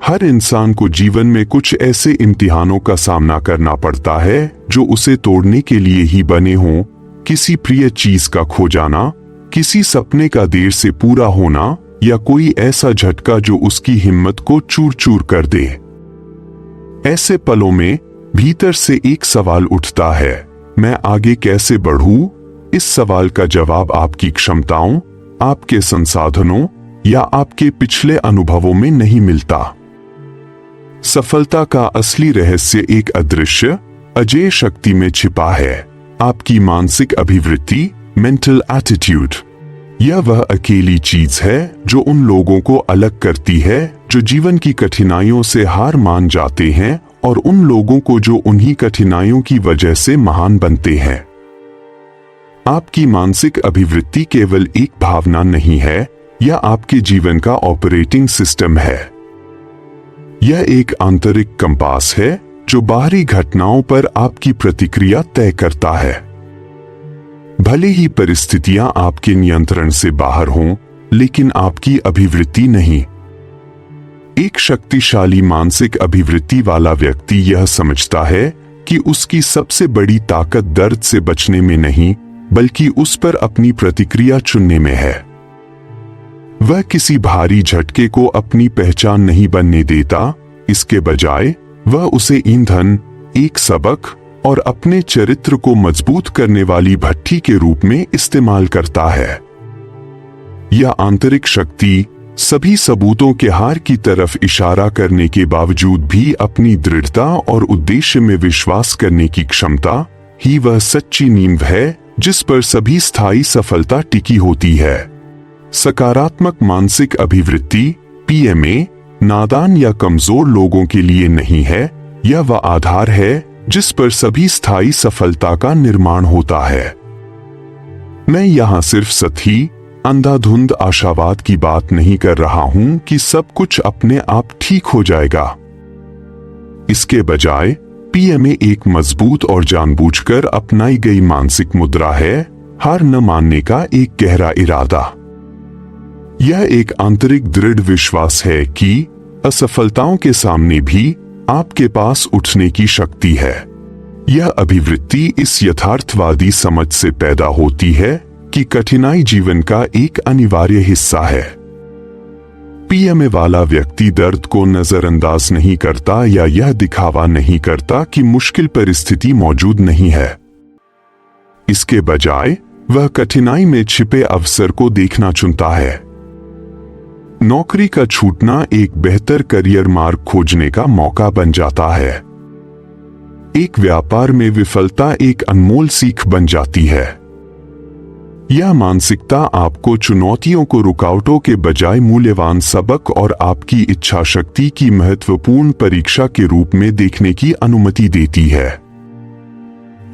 हर इंसान को जीवन में कुछ ऐसे इम्तिहानों का सामना करना पड़ता है जो उसे तोड़ने के लिए ही बने हों। किसी प्रिय चीज का खो जाना, किसी सपने का देर से पूरा होना, या कोई ऐसा झटका जो उसकी हिम्मत को चूर चूर कर दे। ऐसे पलों में भीतर से एक सवाल उठता है, मैं आगे कैसे बढ़ूं? इस सवाल का जवाब आपकी क्षमताओं, आपके संसाधनों या आपके पिछले अनुभवों में नहीं मिलता। सफलता का असली रहस्य एक अदृश्य, अजेय शक्ति में छिपा है, आपकी मानसिक अभिवृत्ति, मेंटल एटीट्यूड। यह वह अकेली चीज है जो उन लोगों को अलग करती है जो जीवन की कठिनाइयों से हार मान जाते हैं, और उन लोगों को जो उन्हीं कठिनाइयों की वजह से महान बनते हैं। आपकी मानसिक अभिवृत्ति केवल एक भावना नहीं है, यह आपके जीवन का ऑपरेटिंग सिस्टम है। यह एक आंतरिक कंपास है जो बाहरी घटनाओं पर आपकी प्रतिक्रिया तय करता है। भले ही परिस्थितियां आपके नियंत्रण से बाहर हों, लेकिन आपकी अभिवृत्ति नहीं। एक शक्तिशाली मानसिक अभिवृत्ति वाला व्यक्ति यह समझता है कि उसकी सबसे बड़ी ताकत दर्द से बचने में नहीं, बल्कि उस पर अपनी प्रतिक्रिया चुनने में है। वह किसी भारी झटके को अपनी पहचान नहीं बनने देता, इसके बजाय वह उसे ईंधन, एक सबक और अपने चरित्र को मजबूत करने वाली भट्ठी के रूप में इस्तेमाल करता है। यह आंतरिक शक्ति सभी सबूतों के हार की तरफ इशारा करने के बावजूद भी अपनी दृढ़ता और उद्देश्य में विश्वास करने की क्षमता ही वह सच्ची नींव है जिस पर सभी स्थायी सफलता टिकी होती है। सकारात्मक मानसिक अभिवृत्ति PMA नादान या कमजोर लोगों के लिए नहीं है, यह वह आधार है जिस पर सभी स्थायी सफलता का निर्माण होता है। मैं यहां सिर्फ सतही, अंधाधुंध आशावाद की बात नहीं कर रहा हूं कि सब कुछ अपने आप ठीक हो जाएगा। इसके बजाय PMA एक मजबूत और जानबूझकर अपनाई गई मानसिक मुद्रा है, हार न मानने का एक गहरा इरादा। यह एक आंतरिक दृढ़ विश्वास है कि असफलताओं के सामने भी आपके पास उठने की शक्ति है। यह अभिवृत्ति इस यथार्थवादी समझ से पैदा होती है कि कठिनाई जीवन का एक अनिवार्य हिस्सा है। PMA वाला व्यक्ति दर्द को नजरअंदाज नहीं करता या यह दिखावा नहीं करता कि मुश्किल परिस्थिति मौजूद नहीं है। इसके बजाय वह कठिनाई में छिपे अवसर को देखना चुनता है। नौकरी का छूटना एक बेहतर करियर मार्ग खोजने का मौका बन जाता है। एक व्यापार में विफलता एक अनमोल सीख बन जाती है। यह मानसिकता आपको चुनौतियों को रुकावटों के बजाय मूल्यवान सबक और आपकी इच्छा शक्ति की महत्वपूर्ण परीक्षा के रूप में देखने की अनुमति देती है।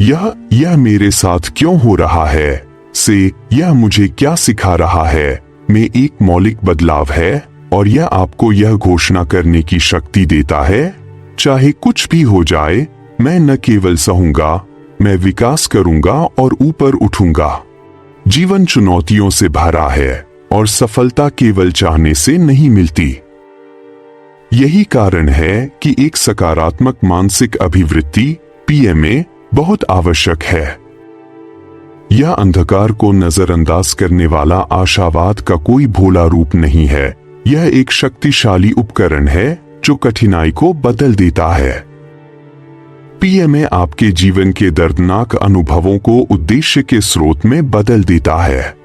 यह मेरे साथ क्यों हो रहा है से यह मुझे क्या सिखा रहा है में एक मौलिक बदलाव है, और यह आपको यह घोषणा करने की शक्ति देता है, चाहे कुछ भी हो जाए, मैं न केवल सहूंगा, मैं विकास करूंगा और ऊपर उठूंगा। जीवन चुनौतियों से भरा है और सफलता केवल चाहने से नहीं मिलती। यही कारण है कि एक सकारात्मक मानसिक अभिवृत्ति PMA बहुत आवश्यक है। यह अंधकार को नजरअंदाज करने वाला आशावाद का कोई भोला रूप नहीं है, यह एक शक्तिशाली उपकरण है जो कठिनाई को बदल देता है। PMA आपके जीवन के दर्दनाक अनुभवों को उद्देश्य के स्रोत में बदल देता है।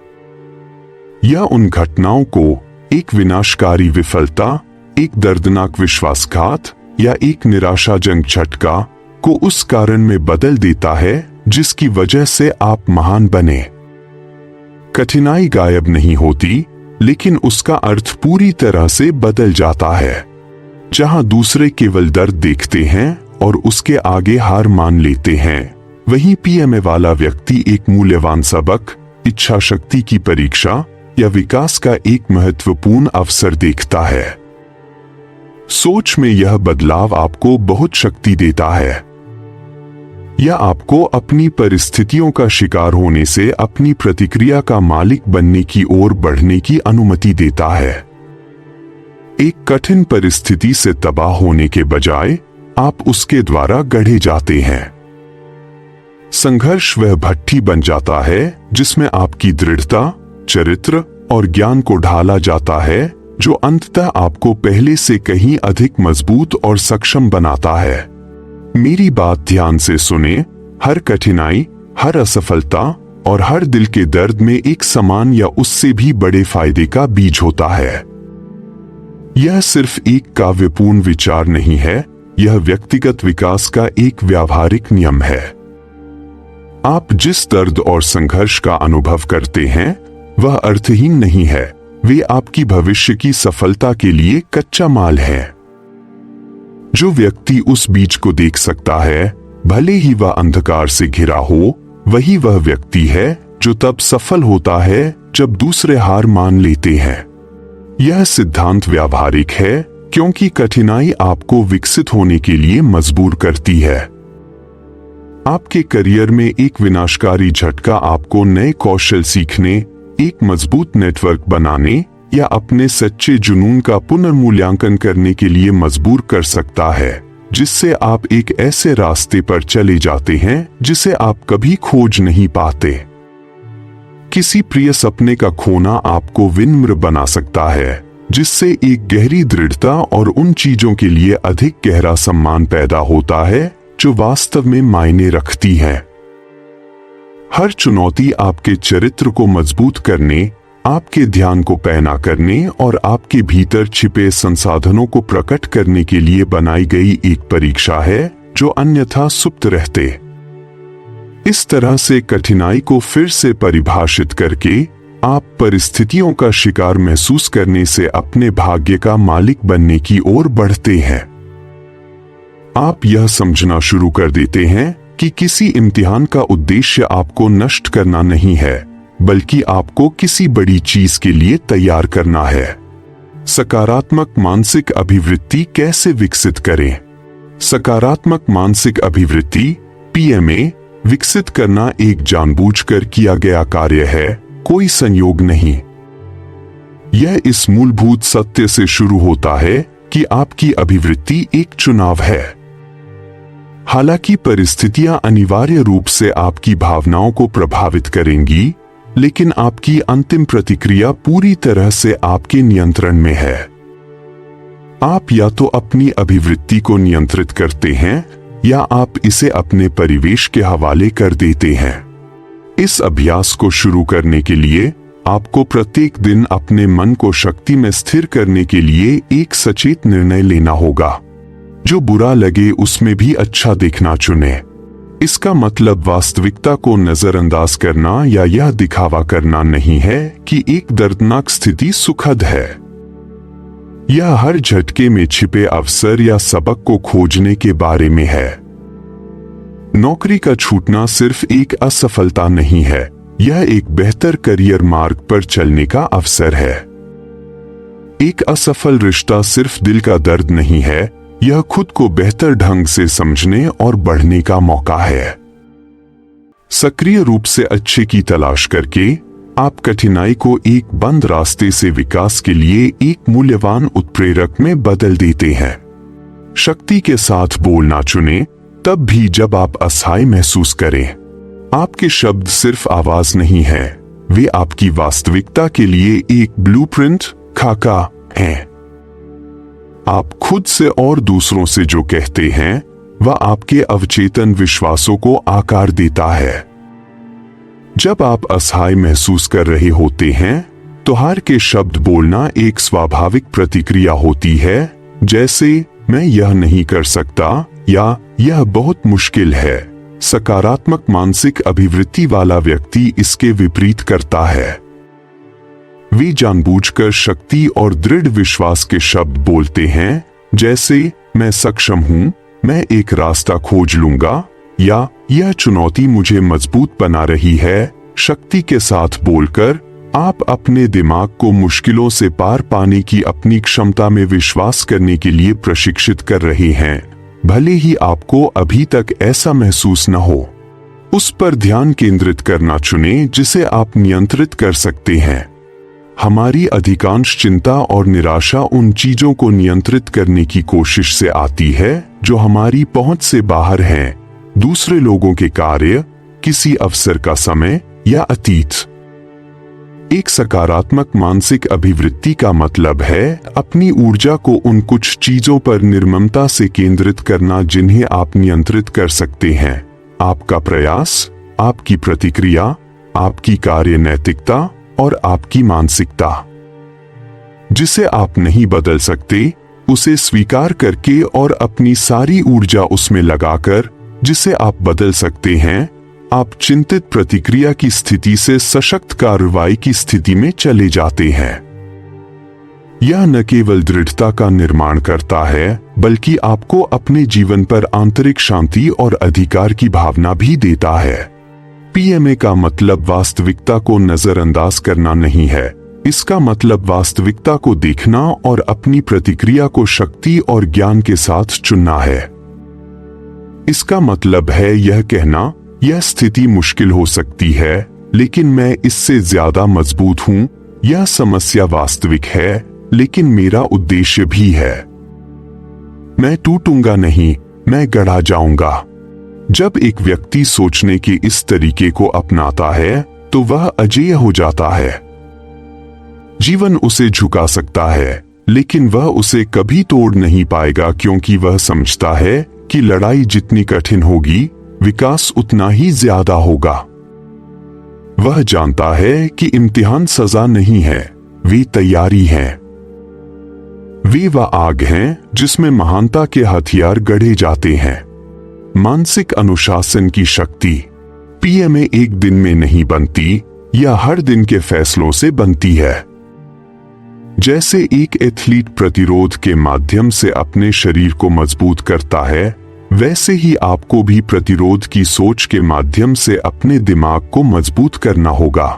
यह उन घटनाओं को, एक विनाशकारी विफलता, एक दर्दनाक विश्वासघात या एक निराशाजनक झटका को उस कारण में बदल देता है जिसकी वजह से आप महान बने। कठिनाई गायब नहीं होती, लेकिन उसका अर्थ पूरी तरह से बदल जाता है। जहां दूसरे केवल दर्द देखते हैं और उसके आगे हार मान लेते हैं, वहीं PMA वाला व्यक्ति एक मूल्यवान सबक, इच्छा शक्ति की परीक्षा या विकास का एक महत्वपूर्ण अवसर देखता है। सोच में यह बदलाव आपको बहुत शक्ति देता है। यह आपको अपनी परिस्थितियों का शिकार होने से अपनी प्रतिक्रिया का मालिक बनने की ओर बढ़ने की अनुमति देता है। एक कठिन परिस्थिति से तबाह होने के बजाय आप उसके द्वारा गढ़े जाते हैं। संघर्ष वह भट्ठी बन जाता है जिसमें आपकी दृढ़ता, चरित्र और ज्ञान को ढाला जाता है, जो अंततः आपको पहले से कहीं अधिक मजबूत और सक्षम बनाता है। मेरी बात ध्यान से सुने। हर कठिनाई, हर असफलता और हर दिल के दर्द में एक समान या उससे भी बड़े फायदे का बीज होता है। यह सिर्फ एक काव्यपूर्ण विचार नहीं है, यह व्यक्तिगत विकास का एक व्यावहारिक नियम है। आप जिस दर्द और संघर्ष का अनुभव करते हैं वह अर्थहीन नहीं है, वे आपकी भविष्य की सफलता के लिए कच्चा माल है। जो व्यक्ति उस बीज को देख सकता है, भले ही वह अंधकार से घिरा हो, वही वह व्यक्ति है जो तब सफल होता है जब दूसरे हार मान लेते हैं। यह सिद्धांत व्यावहारिक है क्योंकि कठिनाई आपको विकसित होने के लिए मजबूर करती है। आपके करियर में एक विनाशकारी झटका आपको नए कौशल सीखने, एक मजबूत नेटवर्क बनाने या अपने सच्चे जुनून का पुनर्मूल्यांकन करने के लिए मजबूर कर सकता है, जिससे आप एक ऐसे रास्ते पर चले जाते हैं जिसे आप कभी खोज नहीं पाते। किसी प्रिय सपने का खोना आपको विनम्र बना सकता है, जिससे एक गहरी दृढ़ता और उन चीजों के लिए अधिक गहरा सम्मान पैदा होता है जो वास्तव में मायने रखती हैं। हर चुनौती आपके चरित्र को मजबूत करने, आपके ध्यान को पैना करने और आपके भीतर छिपे संसाधनों को प्रकट करने के लिए बनाई गई एक परीक्षा है जो अन्यथा सुप्त रहते। इस तरह से कठिनाई को फिर से परिभाषित करके आप परिस्थितियों का शिकार महसूस करने से अपने भाग्य का मालिक बनने की ओर बढ़ते हैं। आप यह समझना शुरू कर देते हैं कि किसी इम्तिहान का उद्देश्य आपको नष्ट करना नहीं है, बल्कि आपको किसी बड़ी चीज के लिए तैयार करना है। सकारात्मक मानसिक अभिवृत्ति कैसे विकसित करें? सकारात्मक मानसिक अभिवृत्ति PMA विकसित करना एक जानबूझकर किया गया कार्य है, कोई संयोग नहीं। यह इस मूलभूत सत्य से शुरू होता है कि आपकी अभिवृत्ति एक चुनाव है। हालांकि परिस्थितियां अनिवार्य रूप से आपकी भावनाओं को प्रभावित करेंगी, लेकिन आपकी अंतिम प्रतिक्रिया पूरी तरह से आपके नियंत्रण में है। आप या तो अपनी अभिवृत्ति को नियंत्रित करते हैं या आप इसे अपने परिवेश के हवाले कर देते हैं। इस अभ्यास को शुरू करने के लिए आपको प्रत्येक दिन अपने मन को शक्ति में स्थिर करने के लिए एक सचेत निर्णय लेना होगा। जो बुरा लगे उसमें भी अच्छा देखना चुने। इसका मतलब वास्तविकता को नजरअंदाज करना या यह दिखावा करना नहीं है कि एक दर्दनाक स्थिति सुखद है। यह हर झटके में छिपे अवसर या सबक को खोजने के बारे में है। नौकरी का छूटना सिर्फ एक असफलता नहीं है, यह एक बेहतर करियर मार्ग पर चलने का अवसर है। एक असफल रिश्ता सिर्फ दिल का दर्द नहीं है, यह खुद को बेहतर ढंग से समझने और बढ़ने का मौका है। सक्रिय रूप से अच्छे की तलाश करके आप कठिनाई को एक बंद रास्ते से विकास के लिए एक मूल्यवान उत्प्रेरक में बदल देते हैं। शक्ति के साथ बोलना चुनें, तब भी जब आप असहाय महसूस करें। आपके शब्द सिर्फ आवाज नहीं है, वे आपकी वास्तविकता के लिए एक ब्लूप्रिंट, खाका हैं। आप खुद से और दूसरों से जो कहते हैं वह आपके अवचेतन विश्वासों को आकार देता है। जब आप असहाय महसूस कर रहे होते हैं तो हार के शब्द बोलना एक स्वाभाविक प्रतिक्रिया होती है, जैसे मैं यह नहीं कर सकता या यह बहुत मुश्किल है। सकारात्मक मानसिक अभिवृत्ति वाला व्यक्ति इसके विपरीत करता है। वे जानबूझकर शक्ति और दृढ़ विश्वास के शब्द बोलते हैं, जैसे मैं सक्षम हूं, मैं एक रास्ता खोज लूंगा, या यह चुनौती मुझे मजबूत बना रही है। शक्ति के साथ बोलकर आप अपने दिमाग को मुश्किलों से पार पाने की अपनी क्षमता में विश्वास करने के लिए प्रशिक्षित कर रहे हैं, भले ही आपको अभी तक ऐसा महसूस न हो। उस पर ध्यान केंद्रित करना चुनें जिसे आप नियंत्रित कर सकते हैं। हमारी अधिकांश चिंता और निराशा उन चीजों को नियंत्रित करने की कोशिश से आती है जो हमारी पहुंच से बाहर हैं, दूसरे लोगों के कार्य, किसी अवसर का समय या अतीत। एक सकारात्मक मानसिक अभिवृत्ति का मतलब है अपनी ऊर्जा को उन कुछ चीजों पर निर्ममता से केंद्रित करना जिन्हें आप नियंत्रित कर सकते हैं। आपका प्रयास, आपकी प्रतिक्रिया, आपकी कार्य नैतिकता और आपकी मानसिकता। जिसे आप नहीं बदल सकते, उसे स्वीकार करके और अपनी सारी ऊर्जा उसमें लगाकर जिसे आप बदल सकते हैं, आप चिंतित प्रतिक्रिया की स्थिति से सशक्त कार्रवाई की स्थिति में चले जाते हैं। यह न केवल दृढ़ता का निर्माण करता है, बल्कि आपको अपने जीवन पर आंतरिक शांति और अधिकार की भावना भी देता है। पीएमए का मतलब वास्तविकता को नजरअंदाज करना नहीं है। इसका मतलब वास्तविकता को देखना और अपनी प्रतिक्रिया को शक्ति और ज्ञान के साथ चुनना है। इसका मतलब है यह कहना, यह स्थिति मुश्किल हो सकती है, लेकिन मैं इससे ज्यादा मजबूत हूं। यह समस्या वास्तविक है, लेकिन मेरा उद्देश्य भी है। मैं टूटूंगा नहीं, मैं गढ़ा जाऊंगा। जब एक व्यक्ति सोचने के इस तरीके को अपनाता है, तो वह अजेय हो जाता है। जीवन उसे झुका सकता है, लेकिन वह उसे कभी तोड़ नहीं पाएगा, क्योंकि वह समझता है कि लड़ाई जितनी कठिन होगी, विकास उतना ही ज्यादा होगा। वह जानता है कि इम्तिहान सजा नहीं है, वे तैयारी है। वे वह आग हैं जिसमें महानता के हथियार गढ़े जाते हैं। मानसिक अनुशासन की शक्ति। पीएमए एक दिन में नहीं बनती, या हर दिन के फैसलों से बनती है। जैसे एक एथलीट प्रतिरोध के माध्यम से अपने शरीर को मजबूत करता है, वैसे ही आपको भी प्रतिरोध की सोच के माध्यम से अपने दिमाग को मजबूत करना होगा।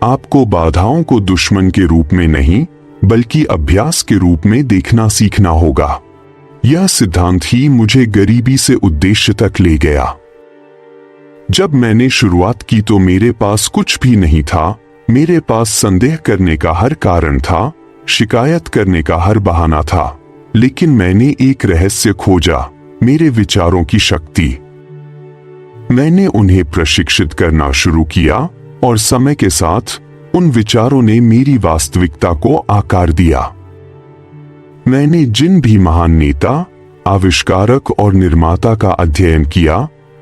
आपको बाधाओं को दुश्मन के रूप में नहीं, बल्कि अभ्यास के रूप में देखना सीखना होगा। यह सिद्धांत ही मुझे गरीबी से उद्देश्य तक ले गया। जब मैंने शुरुआत की तो मेरे पास कुछ भी नहीं था। मेरे पास संदेह करने का हर कारण था, शिकायत करने का हर बहाना था। लेकिन मैंने एक रहस्य खोजा, मेरे विचारों की शक्ति। मैंने उन्हें प्रशिक्षित करना शुरू किया और समय के साथ उन विचारों ने मेरी वास्तविकता को आकार दिया। मैंने जिन भी महान नेता, आविष्कारक और निर्माता का अध्ययन किया,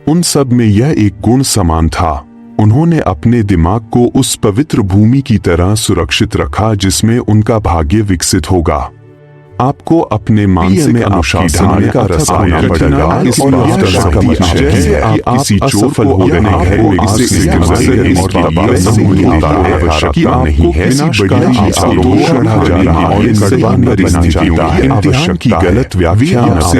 उन सब में यह एक गुण समान था। उन्होंने अपने दिमाग को उस पवित्र भूमि की तरह सुरक्षित रखा जिसमें उनका भाग्य विकसित होगा। आपको अपने मानसिक अनुशासन का रास्ता होना पड़ेगा। इस बात का मतलब है कि आप किसी असफल हो रहे हैं, इससे गुजरने और आवश्यकता नहीं है। विनाशकारी चीजों चढ़ा जाना और कड़वान परिस्थितियों की इम्तिहान की गलत व्याख्या से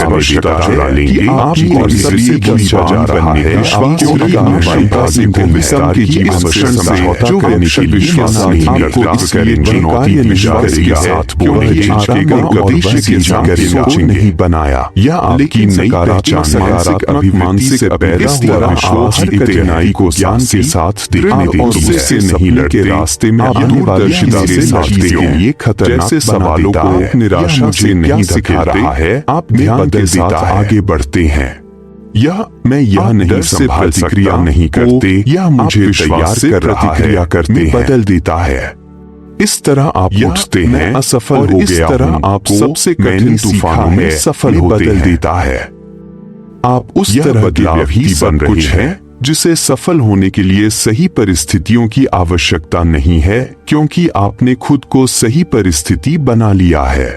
आवश्यकता है कि आप और सबसे बुरी जान बनने है। क्षमता से विषम के जीवन से समझौता करने के लिए विश्वास नहीं करता। करेंगे विश्वास के साथ बोलेंगे और उद्देश्य के साथ सोच नहीं बनाया। यह आपकी नकारात्मक अभिमानसिक से पैदा हुआ विश्वास की कठिनाई को ज्ञान के साथ देखने और उससे नहीं लड़ते। रास्ते में दूरदर्शिता से लड़ते हैं। ये खतरनाक सवालों को निराशा से नहीं सिखा रहा है, आप ध्यान के साथ आगे बढ़ते हैं। यह नहीं से प्रतिक्रिया नहीं करते, यह मुझे तैयार कर रहा है, करते बदल देता है। इस तरह आप उठते हैं, असफल हो गया, इस तरह आप सबसे कठिन तूफानों में सफल बदल देता है। आप उस तरह बदलाव ही सब कुछ है जिसे सफल होने के लिए सही परिस्थितियों की आवश्यकता नहीं है, क्योंकि आपने खुद को सही परिस्थिति बना लिया है।